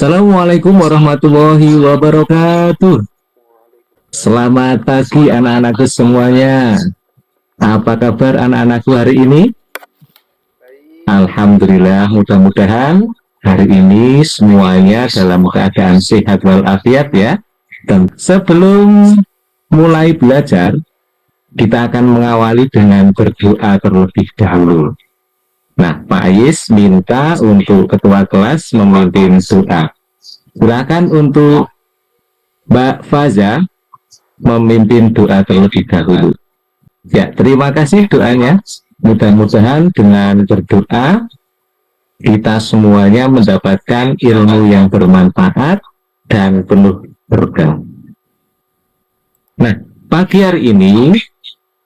Assalamualaikum warahmatullahi wabarakatuh. Selamat pagi anak-anakku semuanya. Apa kabar anak-anakku hari ini? Alhamdulillah, mudah-mudahan hari ini semuanya dalam keadaan sehat walafiat ya. Dan sebelum mulai belajar, kita akan mengawali dengan berdoa terlebih dahulu. Nah, Pak Ais minta untuk ketua kelas memimpin doa. Silakan untuk Mbak Faza memimpin doa terlebih dahulu. Ya, terima kasih doanya. Mudah-mudahan dengan berdoa kita semuanya mendapatkan ilmu yang bermanfaat dan penuh berkah. Nah, pagi hari ini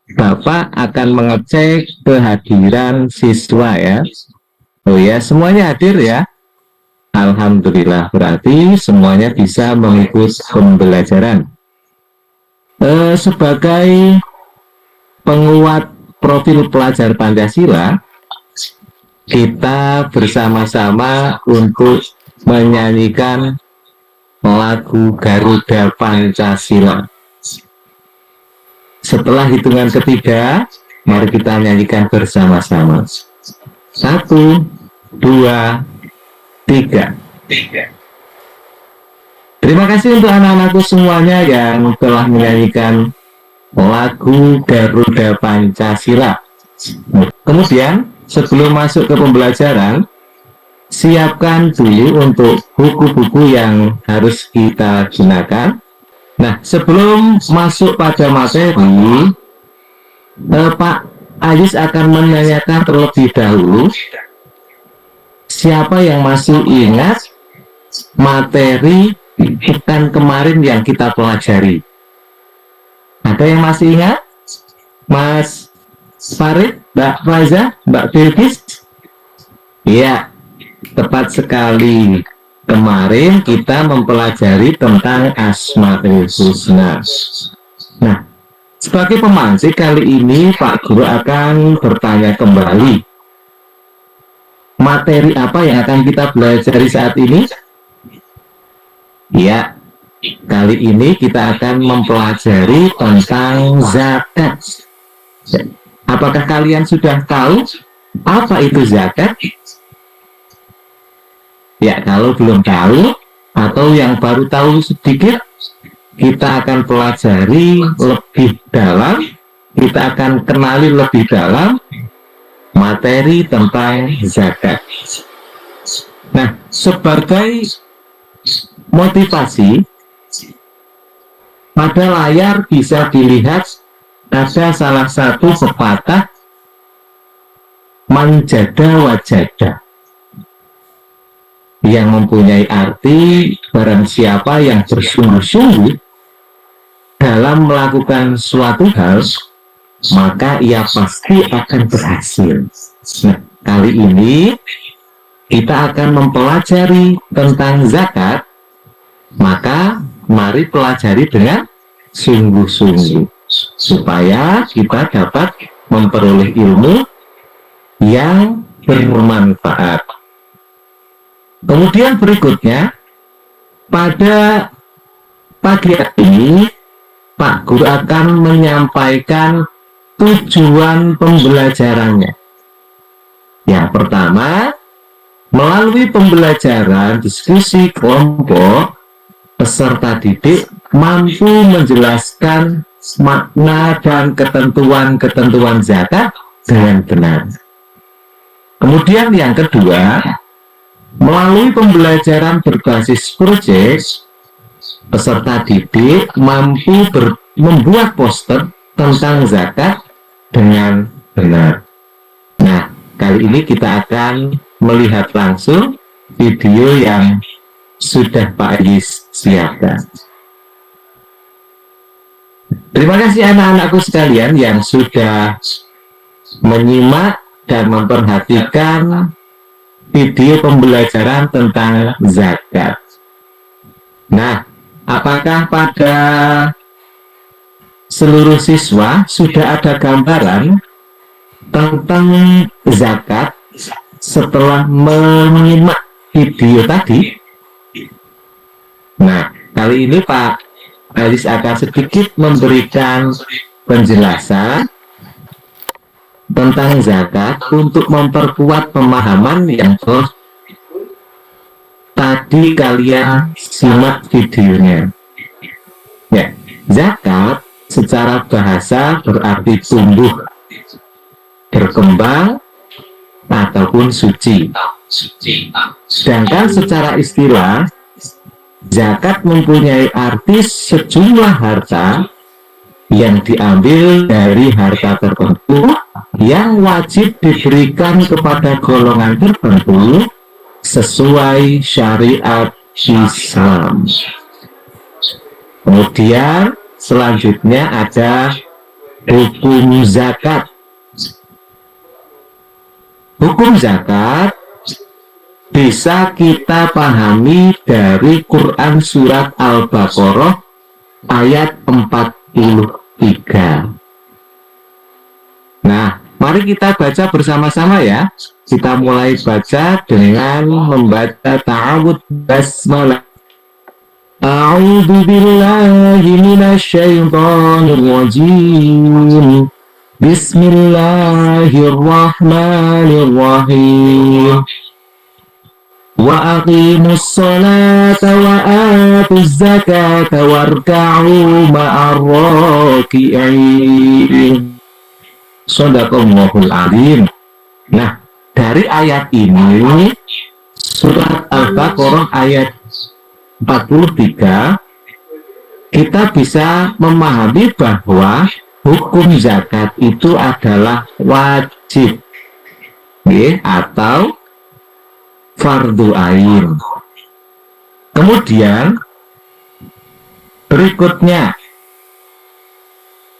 Bapak akan mengecek kehadiran siswa ya. Oh ya, semuanya hadir ya. Alhamdulillah, berarti semuanya bisa mengikuti pembelajaran. Sebagai penguat profil pelajar Pancasila, kita bersama-sama untuk menyanyikan lagu Garuda Pancasila. Setelah hitungan ketiga, mari kita nyanyikan bersama-sama. 1, 2, 3. Terima kasih untuk anak-anakku semuanya yang telah menyanyikan lagu Garuda Pancasila. Kemudian, sebelum masuk ke pembelajaran, siapkan dulu untuk buku-buku yang harus kita gunakan. Nah, sebelum masuk pada materi, Pak Ais akan menanyakan terlebih dahulu, siapa yang masih ingat materi pekan kemarin yang kita pelajari? Ada yang masih ingat? Mas Farid, Mbak Faiza, Mbak Bilqis? Iya, tepat sekali. Kemarin kita mempelajari tentang Asmaul Husna. Nah, sebagai pemancing kali ini Pak Guru akan bertanya kembali. Materi apa yang akan kita pelajari saat ini? Ya, kali ini kita akan mempelajari tentang zakat. Apakah kalian sudah tahu apa itu zakat? Ya, kalau belum tahu atau yang baru tahu sedikit, kita akan pelajari lebih dalam, kita akan kenali lebih dalam materi tentang zakat. Nah, sebagai motivasi, pada layar bisa dilihat ada salah satu pepatah manjada wajada yang mempunyai arti barang siapa yang bersungguh-sungguh dalam melakukan suatu hal, maka ia pasti akan berhasil. Nah, kali ini kita akan mempelajari tentang zakat, maka mari pelajari dengan sungguh-sungguh supaya kita dapat memperoleh ilmu yang bermanfaat. Kemudian berikutnya, pada pagi hari ini, Pak Guru akan menyampaikan tujuan pembelajarannya. Yang pertama, melalui pembelajaran diskusi kelompok, peserta didik mampu menjelaskan makna dan ketentuan-ketentuan zakat dengan benar. Kemudian yang kedua, melalui pembelajaran berbasis proyek, peserta didik mampu membuat poster tentang zakat dengan benar. Nah, kali ini kita akan melihat langsung video yang sudah Pak Ais siapkan. Terima kasih anak-anakku sekalian yang sudah menyimak dan memperhatikan video pembelajaran tentang zakat. Nah, apakah pada seluruh siswa sudah ada gambaran tentang zakat setelah menyimak video tadi? Nah, kali ini Pak Aris akan sedikit memberikan penjelasan tentang zakat untuk memperkuat pemahaman yang telah tadi kalian simak videonya. Ya, zakat secara bahasa berarti tumbuh, berkembang, ataupun suci. Sedangkan secara istilah, zakat mempunyai arti sejumlah harta yang diambil dari harta tertentu yang wajib diberikan kepada golongan tertentu sesuai syariat Islam. Kemudian selanjutnya ada hukum zakat. Hukum zakat bisa kita pahami dari Quran surat Al-Baqarah ayat 43. Nah, mari kita baca bersama-sama ya. Kita mulai baca dengan membaca ta'awudz basmalah. A'udzu billahi minasyaitonir rajim. Bismillahirrahmanirrahim. Wa aqimus salata wa atuz zakata warka'u ma'ar raki'in. Shadaqallahul azim. Nah, dari ayat ini surat Al-Baqarah ayat 43 kita bisa memahami bahwa hukum zakat itu adalah wajib atau fardu ain. Kemudian berikutnya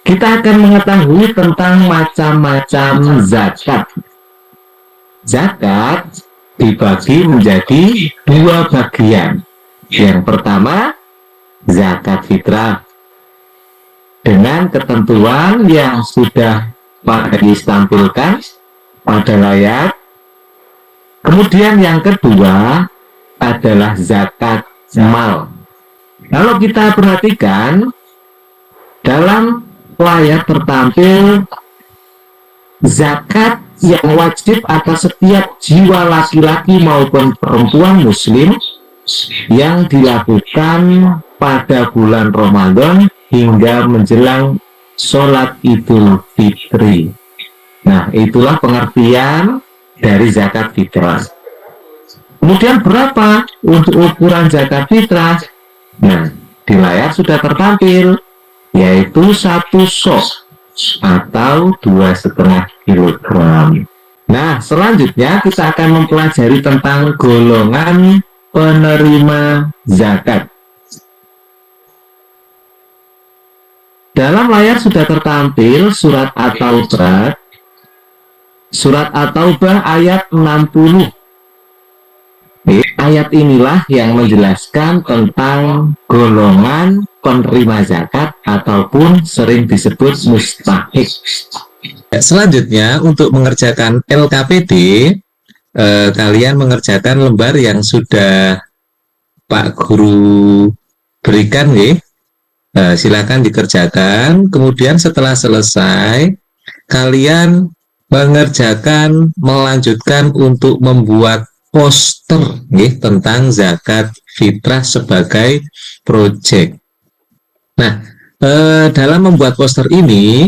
kita akan mengetahui tentang macam-macam zakat. Zakat dibagi menjadi dua bagian. Yang pertama, zakat fitrah dengan ketentuan yang sudah Pak Haris tampilkan pada layar. Kemudian yang kedua adalah zakat mal. Kalau kita perhatikan dalam layar tertampil zakat yang wajib atas setiap jiwa laki-laki maupun perempuan muslim yang dilakukan pada bulan Ramadan hingga menjelang sholat Idul Fitri. Nah, itulah pengertian dari zakat fitrah. Kemudian berapa untuk ukuran zakat fitrah? Nah, di layar sudah tertampil, yaitu 1 sok atau 2,5 kilogram. Nah, selanjutnya kita akan mempelajari tentang golongan penerima zakat. Dalam layar sudah tertampil surat At-Taubah, ayat 60. Ayat inilah yang menjelaskan tentang golongan penerima zakat ataupun sering disebut mustahik. Selanjutnya untuk mengerjakan LKPD, kalian mengerjakan lembar yang sudah Pak Guru berikan, silakan dikerjakan. Kemudian setelah selesai, kalian melanjutkan untuk membuat poster tentang zakat fitrah sebagai proyek. Nah, dalam membuat poster ini,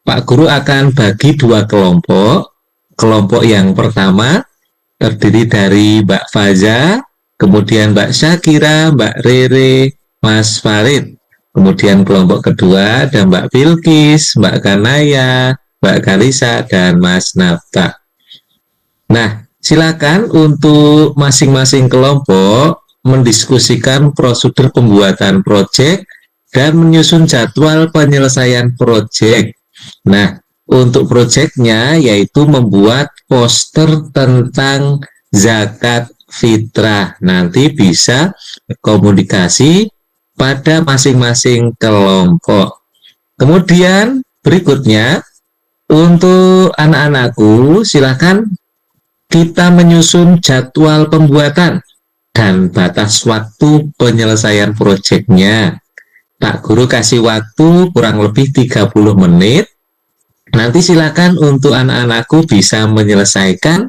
Pak Guru akan bagi dua kelompok. Kelompok yang pertama terdiri dari Mbak Faza, kemudian Mbak Syakira, Mbak Rere, Mas Farid. Kemudian kelompok kedua ada Mbak Bilkis, Mbak Kanaya, Mbak Kalisa, dan Mas Nafta. Nah, silakan untuk masing-masing kelompok mendiskusikan prosedur pembuatan proyek dan menyusun jadwal penyelesaian proyek. Nah, untuk proyeknya yaitu membuat poster tentang zakat fitrah. Nanti bisa komunikasi pada masing-masing kelompok. Kemudian berikutnya untuk anak-anakku silakan kita menyusun jadwal pembuatan dan batas waktu penyelesaian proyeknya. Pak Guru kasih waktu kurang lebih 30 menit. Nanti silakan untuk anak-anakku bisa menyelesaikan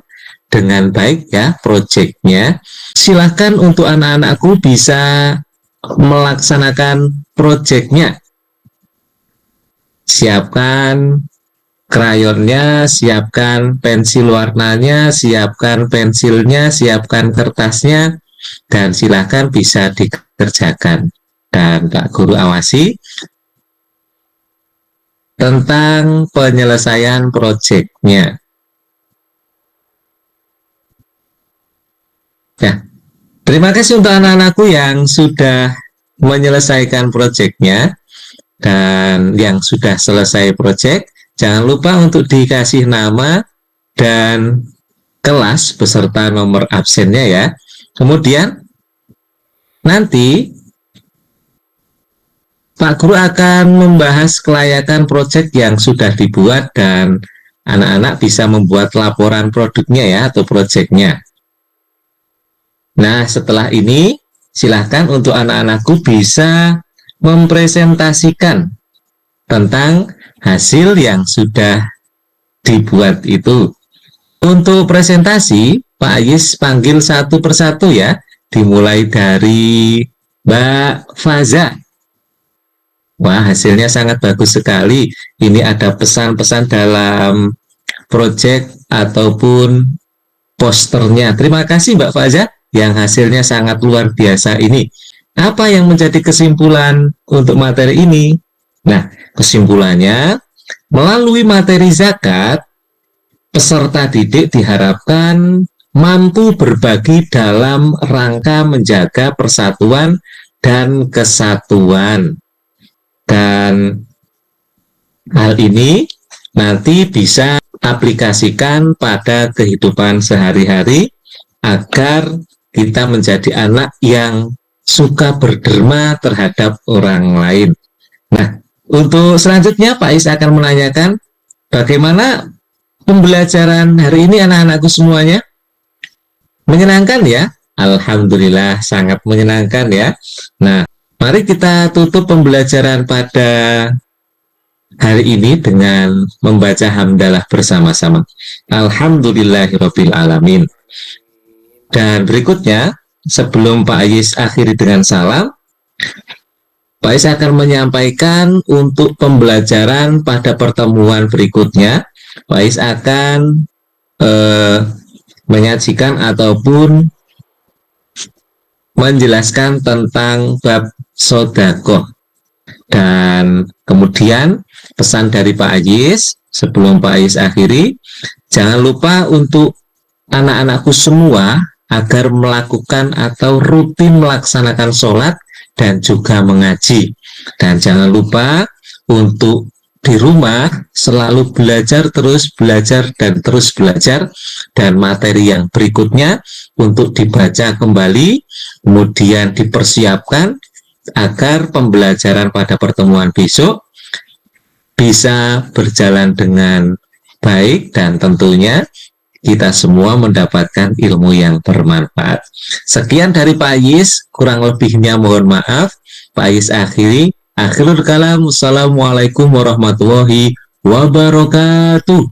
dengan baik ya proyeknya. Silakan untuk anak-anakku bisa melaksanakan proyeknya. Siapkan krayonnya, siapkan pensil warnanya, siapkan pensilnya, siapkan kertasnya, dan silakan bisa dikerjakan. Dan Pak Guru awasi tentang penyelesaian proyeknya. Ya, terima kasih untuk anak-anakku yang sudah menyelesaikan proyeknya dan yang sudah selesai proyek. Jangan lupa untuk dikasih nama dan kelas beserta nomor absennya ya. Kemudian nanti Pak Guru akan membahas kelayakan proyek yang sudah dibuat dan anak-anak bisa membuat laporan produknya ya atau proyeknya. Nah, setelah ini silahkan untuk anak-anakku bisa mempresentasikan tentang hasil yang sudah dibuat itu. Untuk presentasi, Pak Ayis panggil satu persatu ya, dimulai dari Mbak Faza. Wah, hasilnya sangat bagus sekali. Ini ada pesan-pesan dalam proyek ataupun posternya. Terima kasih Mbak Faza yang hasilnya sangat luar biasa ini. Apa yang menjadi kesimpulan untuk materi ini? Nah, kesimpulannya, melalui materi zakat, peserta didik diharapkan mampu berbagi dalam rangka menjaga persatuan dan kesatuan. Dan hal ini nanti bisa aplikasikan pada kehidupan sehari-hari agar kita menjadi anak yang suka berderma terhadap orang lain. Nah, untuk selanjutnya Pak Is akan menanyakan bagaimana pembelajaran hari ini anak-anakku semuanya. Menyenangkan ya? Alhamdulillah sangat menyenangkan ya. Nah, mari kita tutup pembelajaran pada hari ini dengan membaca hamdalah bersama-sama. Alhamdulillahirabbil alamin. Dan berikutnya, sebelum Pak Ayis akhiri dengan salam, Pak Ayis akan menyampaikan untuk pembelajaran pada pertemuan berikutnya. Pak Ayis akan menyajikan ataupun menjelaskan tentang bab sodakoh. Dan kemudian pesan dari Pak Ayis sebelum Pak Ayis akhiri, jangan lupa untuk anak-anakku semua agar melakukan atau rutin melaksanakan sholat dan juga mengaji. Dan jangan lupa untuk di rumah selalu belajar, terus belajar, dan terus belajar. Dan materi yang berikutnya untuk dibaca kembali, kemudian dipersiapkan agar pembelajaran pada pertemuan besok bisa berjalan dengan baik dan tentunya kita semua mendapatkan ilmu yang bermanfaat. Sekian dari Pak Ayis, kurang lebihnya mohon maaf. Pak Ayis akhiri. Akhirul kalam. Wassalamualaikum warahmatullahi wabarakatuh.